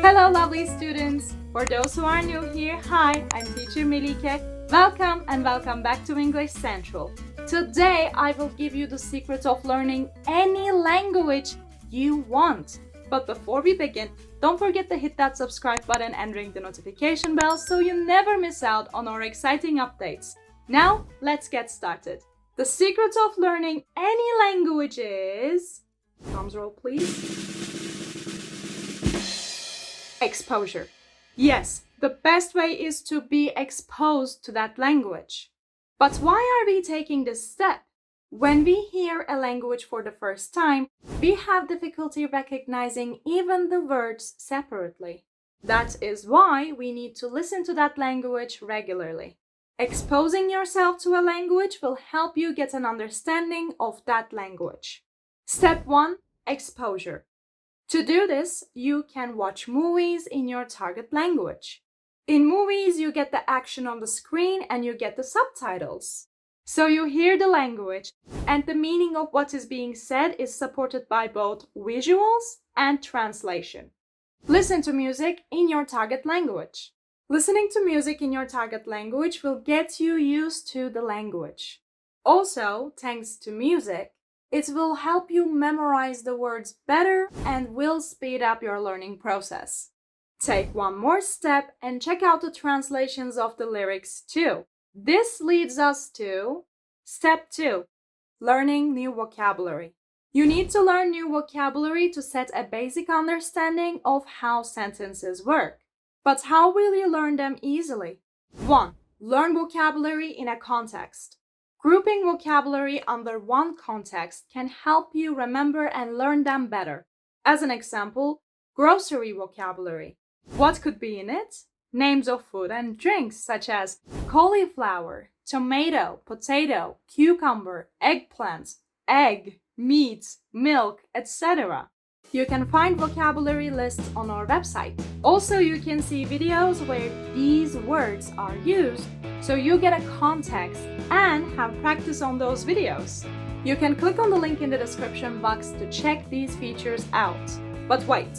Hello, lovely students! For those who are new here, hi, I'm teacher Melike. Welcome and welcome back to English Central. Today, I will give you the secret of learning any language you want. But before we begin, don't forget to hit that subscribe button and ring the notification bell so you never miss out on our exciting updates. Now, let's get started. The secret of learning any language is... Drums roll, please. Exposure. Yes, the best way is to be exposed to that language. But why are we taking this step? When we hear a language for the first time, we have difficulty recognizing even the words separately. That is why we need to listen to that language regularly. Exposing yourself to a language will help you get an understanding of that language. Step 1. Exposure. To do this, you can watch movies in your target language. In movies, you get the action on the screen and you get the subtitles. So you hear the language, and the meaning of what is being said is supported by both visuals and translation. Listen to music in your target language. Listening to music in your target language will get you used to the language. Also, thanks to music, it will help you memorize the words better and will speed up your learning process. Take one more step and check out the translations of the lyrics too. This leads us to Step 2. Learning new vocabulary. You need to learn new vocabulary to set a basic understanding of how sentences work. But how will you learn them easily? 1. Learn vocabulary in a context. Grouping vocabulary under one context can help you remember and learn them better. As an example, grocery vocabulary. What could be in it? Names of food and drinks such as cauliflower, tomato, potato, cucumber, eggplant, egg, meat, milk, etc. You can find vocabulary lists on our website. Also, you can see videos where these words are used, so you get a context and have practice on those videos. You can click on the link in the description box to check these features out. But wait,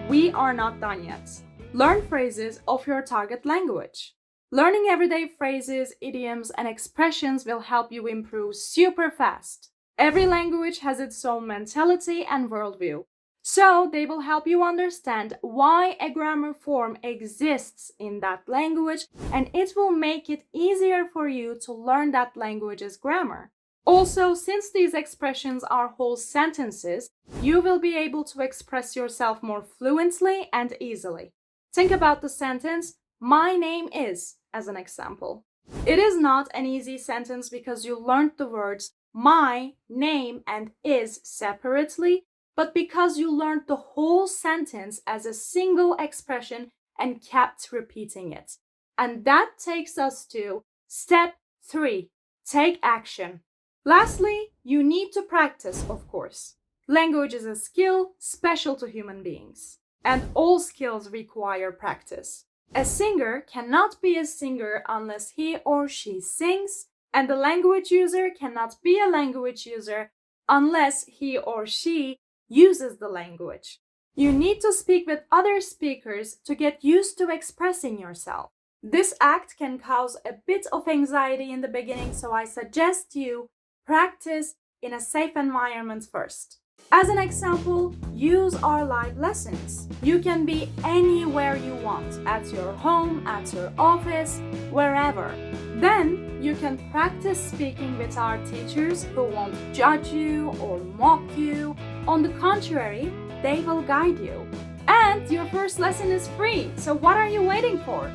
we are not done yet. Learn phrases of your target language. Learning everyday phrases, idioms, and expressions will help you improve super fast. Every language has its own mentality and worldview. So they will help you understand why a grammar form exists in that language, and it will make it easier for you to learn that language's grammar. Also, since these expressions are whole sentences, you will be able to express yourself more fluently and easily. Think about the sentence, "My name is," as an example. It is not an easy sentence because you learned the words my, name, and is separately, but because you learned the whole sentence as a single expression and kept repeating it. And that takes us to Step 3. Take action. Lastly, you need to practice, of course. Language is a skill special to human beings, and all skills require practice. A singer cannot be a singer unless he or she sings, and the language user cannot be a language user unless he or she uses the language. You need to speak with other speakers to get used to expressing yourself. This act can cause a bit of anxiety in the beginning, so I suggest you practice in a safe environment first. As an example, use our live lessons. You can be anywhere you want, at your home, at your office, wherever. Then you can practice speaking with our teachers who won't judge you or mock you. On the contrary, they will guide you. And your first lesson is free, so what are you waiting for?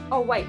Oh wait,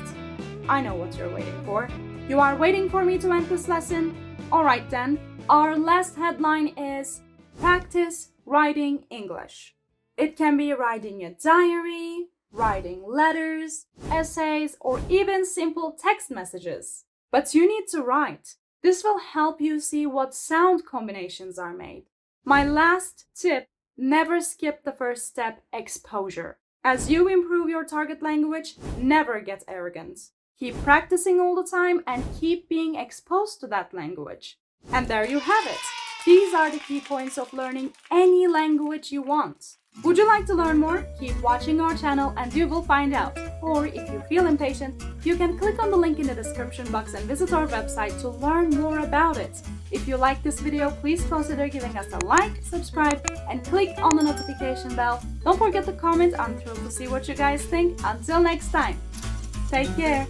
I know what you're waiting for. You are waiting for me to end this lesson? Alright then, our last headline is Practice Writing English. It can be writing a diary, writing letters, essays, or even simple text messages. But you need to write. This will help you see what sound combinations are made. My last tip, never skip the first step, exposure. As you improve your target language, never get arrogant. Keep practicing all the time and keep being exposed to that language. And there you have it. These are the key points of learning any language you want. Would you like to learn more? Keep watching our channel and you will find out. Or if you feel impatient, you can click on the link in the description box and visit our website to learn more about it. If you like this video, please consider giving us a like, subscribe, and click on the notification bell. Don't forget to comment. I'm thrilled to see what you guys think. Until next time, take care.